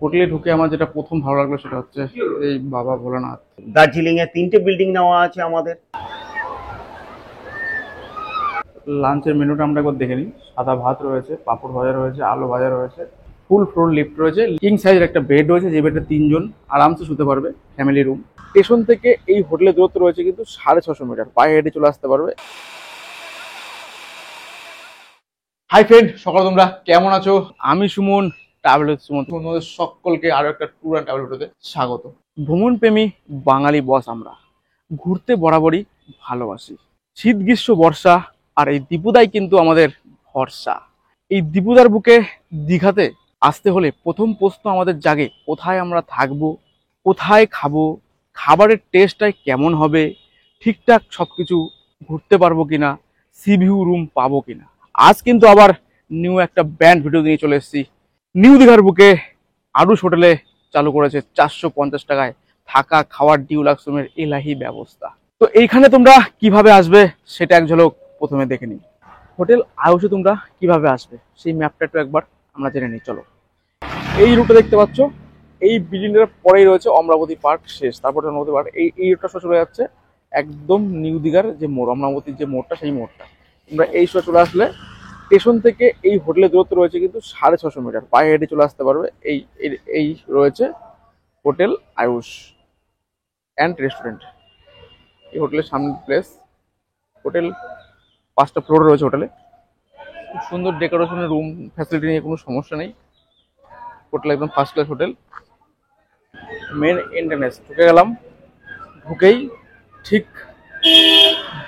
হোটেলে ঢুকে আমার যেটা প্রথম ভালো লাগলো সেটা হচ্ছে এই বাবা ভোলানাথ। দার্জিলিং এ 3টে বিল্ডিং নেওয়া আছে আমাদের। লাঞ্চের মেনুটা আমরা একবার দেখে নিই। সাদা ভাত রয়েছে, পাঁপড় ভাজা রয়েছে, আলু ভাজা রয়েছে, ফুল ফ্লোর লিফট রয়েছে, কিং সাইজের একটা বেড রয়েছে, যে বেডে 3 জন আরামসে শুতে পারবে, ফ্যামিলি রুম। স্টেশন থেকে এই হোটেলের দূরত্ব রয়েছে কিন্তু 650 মিটার, পায়ে হেঁটে চলে আসতে পারবে। হাই ফ্রেন্ড, সকাল তোমরা কেমন আছো? আমি সুমন, ট্রাভেল উইথ সুমন, তোমাদের সকলকে আরো একটা ট্যুর অ্যান্ড ট্রাভেল ভিডিওতে স্বাগত। ভ্রমণ প্রেমী বাঙালি বস আমরা, ঘুরতে বরাবরই ভালোবাসি। শীত গ্রীষ্ম বর্ষা, আর এই দীপুদাই কিন্তু আমাদের ভরসা। এই দীপুদার বুকে দীঘাতে আসতে হলে প্রথম প্রশ্ন আমাদের জাগে, কোথায় আমরা থাকবো, কোথায় খাবো, খাবারের টেস্টটাই কেমন হবে, ঠিকঠাক সবকিছু ঘুরতে পারবো কিনা, সি ভিউ রুম পাবো কিনা। আজ কিন্তু আবার নিউ একটা ব্যান্ড ভিডিও নিয়ে চলে এসেছি। নিউ দীঘার বুকে আরুষ হোটেলে চালু করেছে 450 টাকায় থাকা খাওয়ার ডিউলাক্স রুমের এলাহি ব্যবস্থা। তো এইখানে তোমরা কিভাবে আসবে সেটা এক ঝলক প্রথমে দেখে নিই। হোটেল আয়ুষে তোমরা কিভাবে আসবে সেই ম্যাপটা একটু একবার আমরা জেনে নিই, চলো। এই রুটটা দেখতে পাচ্ছ, এই বিল্ডিংটার পরেই রয়েছে অমরাবতী পার্ক শেষ, তারপর অমরাবতী পার্ক। এই রুটটা চলে যাচ্ছে একদম নিউ দীঘার যে মোড়, অমরাবতীর যে মোড়টা, সেই মোড়টা। তোমরা এই সময় চলে আসলে স্টেশন থেকে এই হোটেলের দূরত্ব রয়েছে কিন্তু 650 মিটার, পায়ে হেঁটে চলে আসতে পারবে। এই রয়েছে হোটেল আয়ুষ অ্যান্ড রেস্টুরেন্ট। এই হোটেলের সামনে প্লেস। হোটেল 5টা ফ্লোর রয়েছে হোটেলে, খুব সুন্দর ডেকোরেশনের, রুম ফ্যাসিলিটি নিয়ে কোনো সমস্যা নেই। হোটেল একদম first class hotel. Main entrance ঢুকে গেলাম, ঢুকেই ঠিক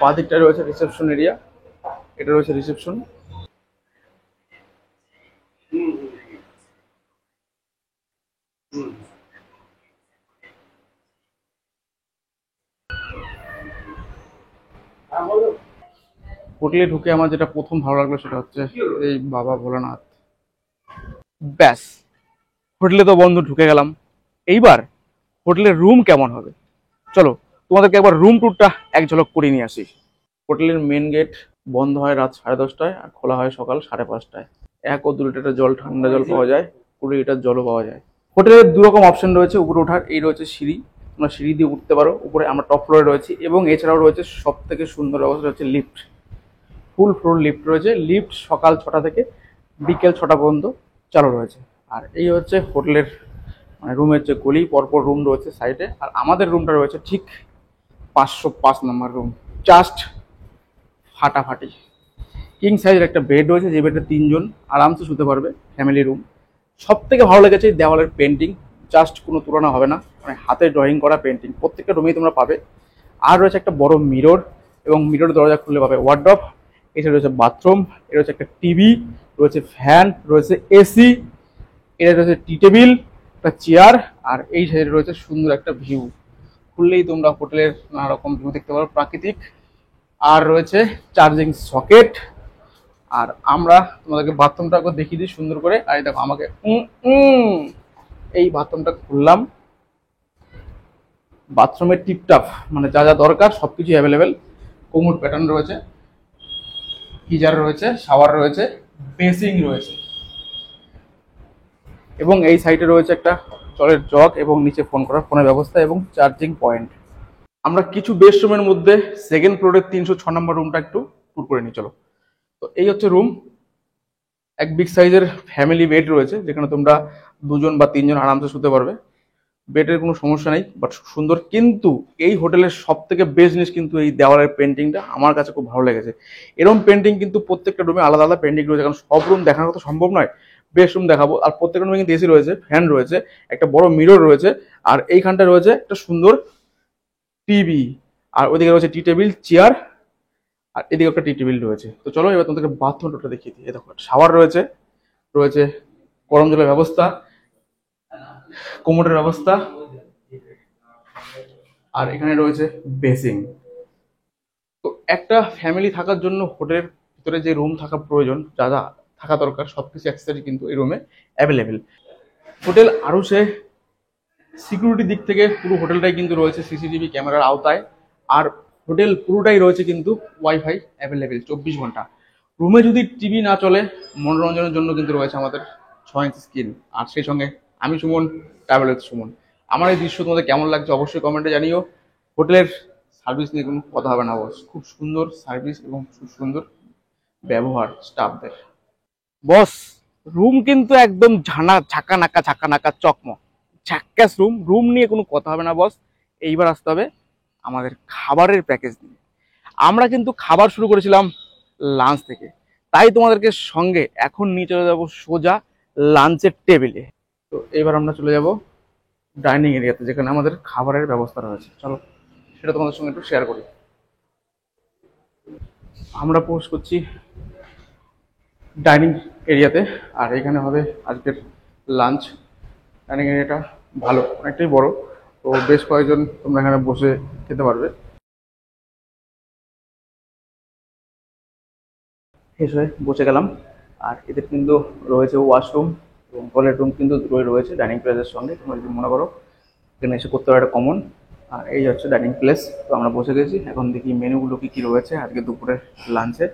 বাদিকটা রয়েছে রিসেপশন এরিয়া। এটা রয়েছে রিসেপশন। হোটেলে ঢুকে আমার যেটা প্রথম ভালো লাগলো সেটা হচ্ছে এই বাবা ভোলানাথ। ব্যাস, হোটেলে তো বন্ধু ঢুকে গেলাম। এইবার হোটেলের রুম কেমন হবে চলো তোমাদেরকে একবার রুম ট্যুরটা এক ঝলক করে নিয়ে আসি। হোটেলের মেন গেট বন্ধ হয় রাত 10:30টায়, আর খোলা হয় সকাল 5:30টায়। 1 ও 2 লিটার জল, ঠান্ডা জল পাওয়া যায়, 20 লিটার জলও পাওয়া যায়। হোটেলের দুরকম অপশন রয়েছে উপরে ওঠার। এই রয়েছে সিঁড়ি, তোমরা সিঁড়ি দিয়ে উঠতে পারো উপরে, আমরা টপ ফ্লোরে রয়েছি। এবং এছাড়াও রয়েছে সব থেকে সুন্দর ব্যবস্থা হচ্ছে লিফট, ফুল ফ্লোর লিফট রয়েছে। লিফট সকাল 6টা থেকে বিকেল 6টা পর্যন্ত চালু রয়েছে। আর এই হচ্ছে হোটেলের মানে রুমের যে গলি, পরপর রুম রয়েছে সাইডে। আর আমাদের রুমটা রয়েছে ঠিক 505 নম্বর রুম, জাস্ট ফাটাফাটি। কিং সাইজের একটা বেড রয়েছে, যে বেডে 3 জন আরামসে শুতে পারবে, ফ্যামিলি রুম। সব থেকে ভালো লেগেছে দেওয়ালের পেন্টিং, জাস্ট কোনো তুলনা হবে না, মানে হাতে ড্রয়িং করা পেন্টিং প্রত্যেকটা রুমেই তোমরা পাবে। আর রয়েছে একটা বড় মিরর, এবং মিরর দরজা খুললে পাবে ওয়ার্ড্রপ। এছাড়া রয়েছে বাথরুম, এটা রয়েছে একটা টিভি, রয়েছে ফ্যান, রয়েছে এসি, এটা রয়েছে টি টেবিল, একটা চেয়ার। আর এই সাইডে রয়েছে সুন্দর একটা ভিউ, খুললেই তোমরা হোটেলের নানা রকম ভিউ দেখতে পারো, প্রাকৃতিক। আর রয়েছে চার্জিং সকেট। আর আমরা তোমাদেরকে বাথরুমটা একবার দেখিয়ে দিই সুন্দর করে। আর দেখো আমাকে এই বাথরুমটা খুললাম, বাথরুমের টিপটাপ, মানে যা যা দরকার সবকিছু অ্যাভেলেবেল। কোমোড প্যাটার্ন রয়েছে, গিজার রয়েছে, শাওয়ার রয়েছে, বেসিং রয়েছে, এবং এই সাইডে রয়েছে একটা জলের জগ এবং নিচে ফোন করার ফোনের ব্যবস্থা এবং চার্জিং পয়েন্ট। আমরা কিছু বেস্ট রুমের মধ্যে সেকেন্ড ফ্লোরের 306 নম্বর রুমটা একটু ট্যুর করে নিই, চলো। তো এই হচ্ছে রুম। এক বিগ সাইজের ফ্যামিলি বেড রয়েছে, যেখানে তোমরা 2 জন বা 3 জন আরামসে শুতে পারবে। বেডের কোনো সমস্যা নেই, বাট সুন্দর। কিন্তু এই হোটেলের সব থেকে বেস্ট জিনিস কিন্তু এই দেওয়ালের পেন্টিংটা আমার কাছে খুব ভালো লেগেছে। এরকম পেন্টিং কিন্তু প্রত্যেকটা রুমে আলাদা আলাদা পেন্টিং রয়েছে, কারণ সব রুম দেখানো তো সম্ভব নয়। বেস্ট রুম দেখাবো। আর প্রত্যেকটা রুমে কিন্তু এসি রয়েছে, ফ্যান রয়েছে, একটা বড় মিরর রয়েছে, আর এইখানটা রয়েছে একটা সুন্দর টিভি। আর ওইদিকে রয়েছে টি টেবিল, চেয়ার, আর এদিকে একটা টি টেবিল রয়েছে। তো চলো এবার তোমাদেরকে বাথরুমটা দেখিয়ে দিই। দেখো শাওয়ার রয়েছে, রয়েছে গরম জলের ব্যবস্থা, কোমোডের ব্যবস্থা, আর এখানে রয়েছে বেসিং। তো একটা ফ্যামিলি থাকার জন্য হোটেলের ভিতরে যে রুম থাকা প্রয়োজন, যা যা থাকা দরকার, সবকিছু অ্যাক্সেসরি কিন্তু এই রুমে অ্যাভেলেবেল। হোটেল আরুষে সিকিউরিটি দিক থেকে পুরো হোটেলটাই কিন্তু রয়েছে সিসিটিভি ক্যামেরার আওতায়। আর হোটেল পুরোটাই রয়েছে কিন্তু ওয়াইফাই অ্যাভেলেবেল 24 ঘন্টা। রুমে যদি টিভি না চলে, মনোরঞ্জনের জন্য কিন্তু রয়েছে আমাদের 6 ইঞ্চি স্ক্রিন, আর সেই সঙ্গে আমি সুমন, ট্রাভেল উইথ সুমন। আমার এই দৃশ্য তোমাদের কেমন লাগছে অবশ্যই কমেন্টে জানিও। হোটেলের সার্ভিস নিয়ে কোনো কথা হবে না বস, খুব সুন্দর সার্ভিস এবং খুব সুন্দর ব্যবহার স্টাফদের। বস, রুম কিন্তু একদম ঝাঁকা নাকা চকমক ঝাক্কাস রুম। রুম নিয়ে কোনো কথা হবে না বস। এইবার আসতে হবে আমাদের খাবারের প্যাকেজ নিয়ে। আমরা কিন্তু খাবার শুরু করেছিলাম লাঞ্চ থেকে, তাই তোমাদেরকে সঙ্গে এখন নিয়ে চলে যাবো সোজা লাঞ্চের টেবিলে। তো এবার আমরা চলে যাব ডাইনিং এরিয়াতে, যেখানে আমাদের খাবারের ব্যবস্থা রয়েছে। চলো সেটা তোমাদের সঙ্গে একটু শেয়ার করি। আমরা পোস্ট করছি ডাইনিং এরিয়াতে, আর এখানে হবে আজকের লাঞ্চ। ডাইনিং এরিয়াটা ভালো, অনেকটাই বড়, তো বেশ কয়েকজন তোমরা এখানে বসে খেতে পারবে। ফ্রেশ হয়ে বসে গেলাম। আর এদের কিন্তু রয়েছে ওয়াশরুম এবং টয়লেট রুম কিন্তু দুটোই রয়েছে ডাইনিং প্লেসের সঙ্গে। তোমরা যদি মনে করো এখানে এসে করতে পারো, একটা কমন। আর এই হচ্ছে ডাইনিং প্লেস। তো আমরা বসে গেছি, এখন দেখি মেনুগুলো কি কি রয়েছে আজকে দুপুরের লাঞ্চে।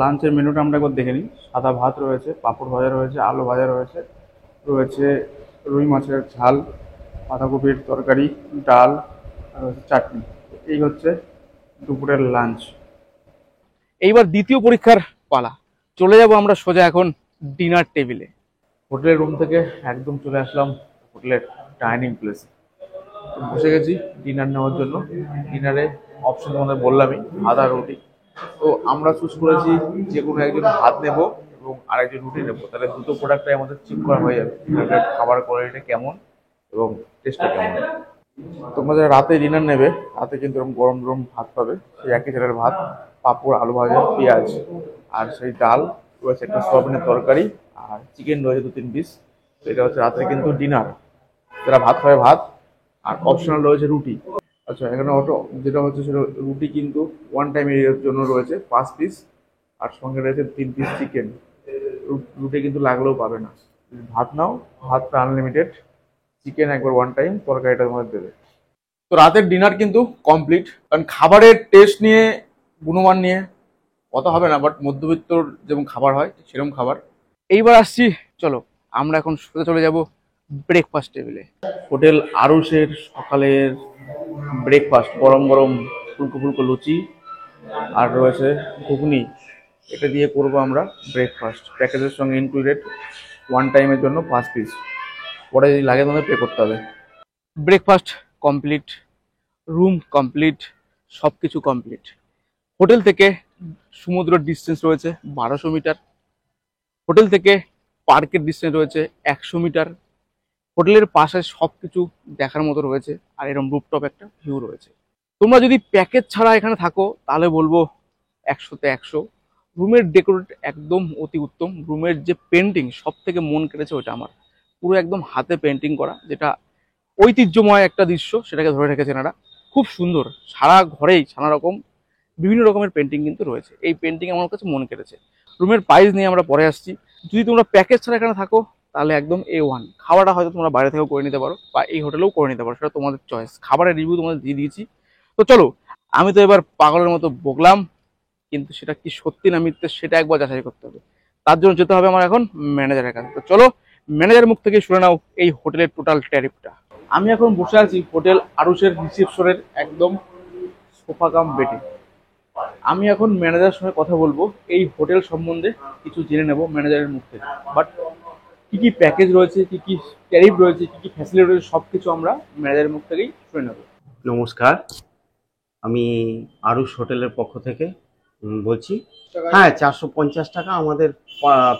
লাঞ্চের মেনুটা আমরা একবার দেখে নিই। সাদা ভাত রয়েছে, পাঁপড় ভাজা রয়েছে, আলু ভাজা রয়েছে, রয়েছে রুই মাছের ঝাল, বাঁধাকপির তরকারি, ডাল, আর হচ্ছে চাটনি। এই হচ্ছে দুপুরের লাঞ্চ। এইবার দ্বিতীয় পরীক্ষার পালা। চলে যাব আমরা সোজা এখন ডিনার টেবিলে। হোটেলের রুম থেকে একদম চলে আসলাম হোটেলের ডাইনিং প্লেসে। বসে গেছি ডিনার নেওয়ার জন্য। ডিনারে অপশন তোমাদের বললামই, ভাত আর রুটি। তো আমরা চুজ করেছি যে কোনো একজন ভাত নেব এবং আরেকজন রুটি নেবো। তাহলে দুটো প্রোডাক্টটাই আমাদের চেক করা হয়ে যাবে, খাবার কোয়ালিটি কেমন এবং টেস্টটা কেমন। তোমরা যারা রাতে ডিনার নেবে, রাতে কিন্তু এরকম গরম গরম ভাত পাবে, সেই একই চালের ভাত, পাঁপড়, আলু ভাজা, পেঁয়াজ, আর সেই ডাল রয়েছে, একটা সয়াবিনের তরকারি, আর চিকেন রয়েছে 2-3 পিস। তো এটা হচ্ছে রাত্রে কিন্তু ডিনার। যারা ভাত খাবে ভাত, আর অপশনাল রয়েছে রুটি। আচ্ছা, এখানে অটো যেটা হচ্ছে সেটা রুটি কিন্তু ওয়ান টাইম এর জন্য রয়েছে 5 পিস, আর সঙ্গে রয়েছে 3 পিস চিকেন। রুটি কিন্তু লাগলেও পাবে না। যদি ভাত নাও, ভাতটা আনলিমিটেড, চিকেন একবার ওয়ান টাইম, তরকারিটা তোমাদের দেবে। তো রাতের ডিনার কিন্তু কমপ্লিট। কারণ খাবারের টেস্ট নিয়ে, গুণমান নিয়ে কথা হবে না, বাট মধ্যবিত্তর যেমন খাবার হয় সেরকম খাবার। এইবার আসছি, চলো আমরা এখন সোজা চলে যাব ব্রেকফাস্ট টেবিলে। হোটেল আরুষের সকালের ব্রেকফাস্ট, গরম গরম ফুলকো ফুলকো লুচি, আর রয়েছে ঘুগনি। এটা দিয়ে করব আমরা ব্রেকফাস্ট। প্যাকেজের সঙ্গে ইনক্লুডেড, ওয়ান টাইমের জন্য 5 পিস। পরে যদি লাগে তোমাদের পে করতে হবে। ব্রেকফাস্ট কমপ্লিট, রুম কমপ্লিট, সব কিছু কমপ্লিট। হোটেল থেকে সমুদ্র ডিস্টেন্স রয়েছে 1200 মিটার। হোটেল থেকে পার্কের ডিস্টেন্স রয়েছে 100 মিটার। হোটেলের পাশে সব কিছু দেখার মতো রয়েছে, আর এরকম রুপটপ একটা ভিউ রয়েছে। তোমরা যদি প্যাকেজ ছাড়া এখানে থাকো তাহলে বলবো 100-তে 100। রুমের ডেকোরেট একদম অতি উত্তম। রুমের যে পেন্টিং, সব থেকে মন কেড়েছে ওটা আমার। পুরো একদম হাতে পেন্টিং করা, যেটা ঐতিহ্যময় একটা দৃশ্য, সেটাকে ধরে রেখেছে এনারা। খুব সুন্দর, সারা ঘরেই নানা রকম বিভিন্ন রকমের পেন্টিং কিন্তু রয়েছে। এই পেন্টিং আমার কাছে মন কেড়েছে। রুমের প্রাইস নিয়ে আমরা পরে আসছি। যদি তোমরা প্যাকেজ ছাড়া এখানে থাকো তাহলে একদম A1। খাওয়াটা হয়তো তোমরা বাইরে থেকেও করে নিতে পারো বা এই হোটেলেও করে নিতে পারো, সেটা তোমাদের চয়েস। খাবারের রিভিউ তোমাদের দিয়ে দিয়েছি। তো চলো, আমি তো এবার পাগলের মতো বকলাম, কিন্তু সেটা কি সত্যি না মিথ্যে সেটা একবার যাচাই করতে হবে। তার জন্য যেতে হবে আমার এখন ম্যানেজারের কাছে। তো চলো ম্যানেজারের মুখ থেকে শুনে নাও এই হোটেলের টোটাল ট্যারিফটা। আমি এখন বসে আছি হোটেল আরুষের রিসেপশনের একদম সোফা কাম বেডে। আমি এখন ম্যানেজারের সঙ্গে কথা বলবো, এই হোটেল সম্বন্ধে কিছু জেনে নেব ম্যানেজারের মুখ থেকে। বাট কি কি প্যাকেজ রয়েছে, কি কি ট্যারিফ রয়েছে, কি কি ফ্যাসিলিটি রয়েছে, সবকিছু আমরা ম্যানেজারের মুখ থেকেই শুনে নেব। নমস্কার, আমি আরুষ হোটেলের পক্ষ থেকে বলছি। হ্যাঁ, 450 টাকা আমাদের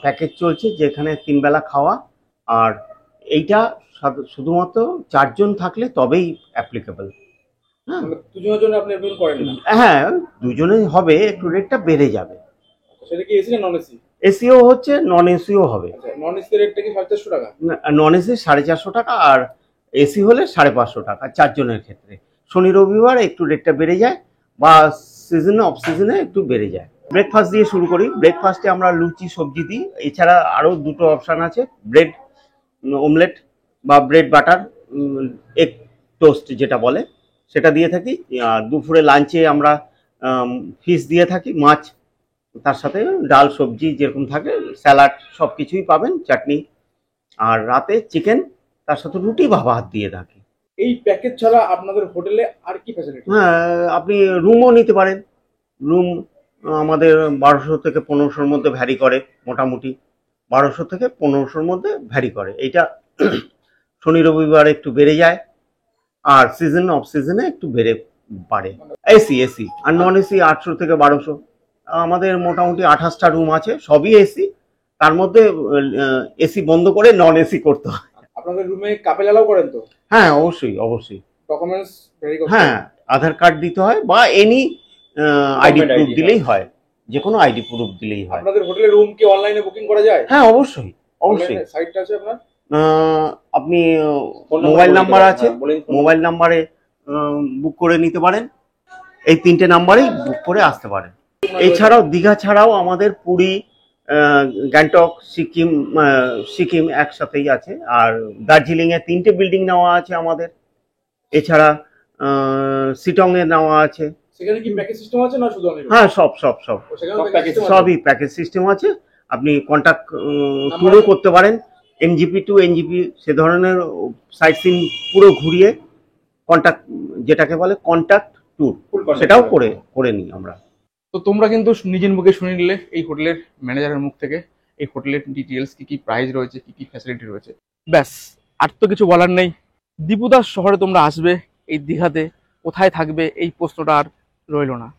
প্যাকেজ চলছে, যেখানে 3 বেলা খাওয়া। আর এইটা শুধুমাত্র 4 জন থাকলে তবেই অ্যাপ্লিকেবল। হ্যাঁ, দুজনের জন্য আপনি এপ্রুভ করেন না? হ্যাঁ, দুজনে হবে, একটু রেটটা বেড়ে যাবে। সেটা কি এসি না নন এসি? এসিও হচ্ছে, নন এসিও হবে। নন এসি রেটটা কি 450 টাকা? নন এসি 450 টাকা, আর এসি হলে 550 টাকা 4 জনের ক্ষেত্রে। শনি রবিবার একটু রেটটা বেড়ে যায়, বা সিজনে অফ সিজনে একটু বেড়ে যায়। ব্রেকফাস্ট দিয়ে শুরু করি। ব্রেকফাস্টে আমরা লুচি সবজি দিই। এছাড়া আরও দুটো অপশান আছে, ব্রেড অমলেট বা ব্রেড বাটার এগ টোস্ট যেটা বলে, সেটা দিয়ে থাকি। দুপুরে লাঞ্চে আমরা ফিশ দিয়ে থাকি, মাছ, তার সাথে ডাল সবজি যেরকম থাকে, স্যালাড, সব কিছুই পাবেন, চাটনি। আর রাতে চিকেন, তার সাথে রুটি বা ভাত দিয়ে থাকি। এই প্যাকেজ ছাড়া আপনাদের হোটেলে আর কি ফ্যাসিলিটি? হ্যাঁ, আপনি রুমও নিতে পারেন। রুম আমাদের 1200 থেকে 1500-র মধ্যে ভ্যারি করে, মোটামুটি 1200 থেকে 1500-র মধ্যে ভ্যারি করে। এইটা শনি রবিবার একটু বেড়ে যায়, আর সিজন অফ সিজনে একটু বাড়ে। এসি এসি আর নন এসি 800 থেকে 1200। আমাদের মোটামুটি 28টা রুম আছে, সবই এসি। তার মধ্যে এসি বন্ধ করে নন এসি করতে হয়। আপনাদের রুমে কাপেল অ্যালাউ করেন তো? হ্যাঁ, অবশ্যই অবশ্যই। ডকুমেন্টস ভেরি করতে হ্যাঁ, আধার কার্ড দিতে হয় বা any ID Government proof ID, দিলেই হয়, যে কোনো আইডি প্রুফ দিলেই হয়। আপনাদের হোটেলের রুম কি অনলাইনে বুকিং করা যায়? হ্যাঁ, অবশ্যই অবশ্যই। সাইটটা আছে আপনার? আপনি Phone number মোবাইল বলে নাম্বার দিতে আছে, পারেন, বলে দিন। মোবাইল নাম্বারে বুক করে নিতে পারেন। এই 3টে নাম্বারেই বুক করে আসতে পারেন। এছাড়াও দীঘা ছাড়াও আমাদের পুরী, গ্যাংটক, সিকিম একসাথেই আছে। আর দার্জিলিং এ 3টে বিল্ডিং নেওয়া আছে আমাদের। এছাড়া শিটং এ নেওয়া আছে। সেখানে কি প্যাকেজ সিস্টেম আছে না শুধু অনলাইন? হ্যাঁ, সব সব সব সেখানে প্যাকেজ সবই প্যাকেজ সিস্টেম আছে। আপনি কন্ট্যাক্ট ট্যুরও করতে পারেন, এনজিপি টু এনজিপি, সে ধরনের সাইট সিন পুরো ঘুরিয়ে কন্ট্যাক্ট, যেটাকে বলে কন্ট্যাক্ট ট্যুর, সেটাও করে নিই আমরা। তো তোমরা কিন্তু নিজের মুখে শুনে নিলে এই হোটেলের ম্যানেজারের মুখ থেকে এই হোটেলের ডিটেলস, কি কি প্রাইস রয়েছে, কি কি ফ্যাসিলিটি রয়েছে। ব্যাস, আর তো কিছু বলার নেই। দীপুদাস শহরে তোমরা আসবে, এই দীঘাতে কোথায় থাকবে এই প্রশ্নটা আর রইলো না।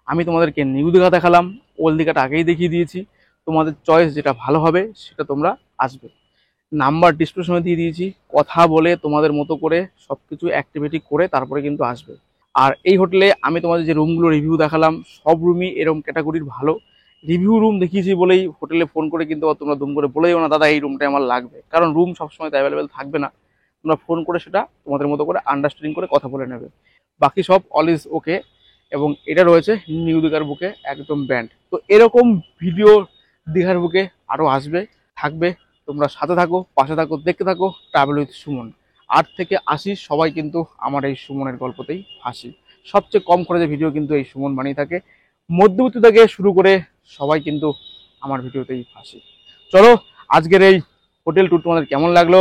আমি তোমাদেরকে নিউ দীঘা দেখালাম, ওল্ড দীঘাটা আগেই দেখিয়ে দিয়েছি। তোমাদের চয়েস যেটা ভালো হবে সেটা তোমরা আসবে। নাম্বার ডিসক্রিপশনে দিয়ে দিয়েছি, কথা বলে তোমাদের মতো করে সবকিছু অ্যাক্টিভিটি করে তারপরে কিন্তু আসবে। আর এই হোটেলে আমি তোমাদের যে রুমগুলো রিভিউ দেখালাম, সব রুমই এরকম ক্যাটাগরির ভালো। রিভিউ রুম দেখিয়েছি বলেই হোটেলে ফোন করে কিন্তু আবার তোমরা দুম করে বলে যাও না দাদা এই রুমটা আমার লাগবে, কারণ রুম সবসময় তো অ্যাভেলেবেল থাকবে না। তোমরা ফোন করে সেটা তোমাদের মতো করে আন্ডারস্ট্যান্ডিং করে কথা বলে নেবে। বাকি সব অল ইজ ওকে। এবং এটা রয়েছে নিউ দীঘার বুকে একদম ব্যান্ড। তো এরকম ভিডিও দীঘার বুকে আরও আসবে, থাকবে। তোমরা সাথে থাকো, পাশে থাকো, দেখতে থাকো ট্রাভেল উইথ সুমন। 8 থেকে 80 সবাই কিন্তু আমার এই সুমনের গল্পতেই হাসি। সবচেয়ে কম খরচে ভিডিও কিন্তু এই সুমন বানিয়ে থাকে। মধ্যবর্তী থেকে শুরু করে সবাই কিন্তু আমার ভিডিওতেই হাসি। চলো, আজকের এই হোটেল ট্যুর তোমাদের কেমন লাগলো?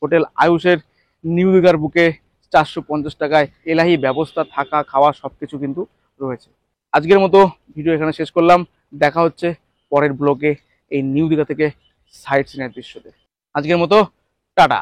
হোটেল আয়ুষের নিউ দীঘার বুকে 450 টাকায় এলাহি ব্যবস্থা, থাকা খাওয়া সবকিছু কিন্তু রয়েছে। আজকের মতো ভিডিও এখানে শেষ করলাম। দেখা হচ্ছে পরের ব্লগে এই নিউ দীঘা থেকে সাইট সিনের দৃশ্যতে। আজকের মতো টাটা।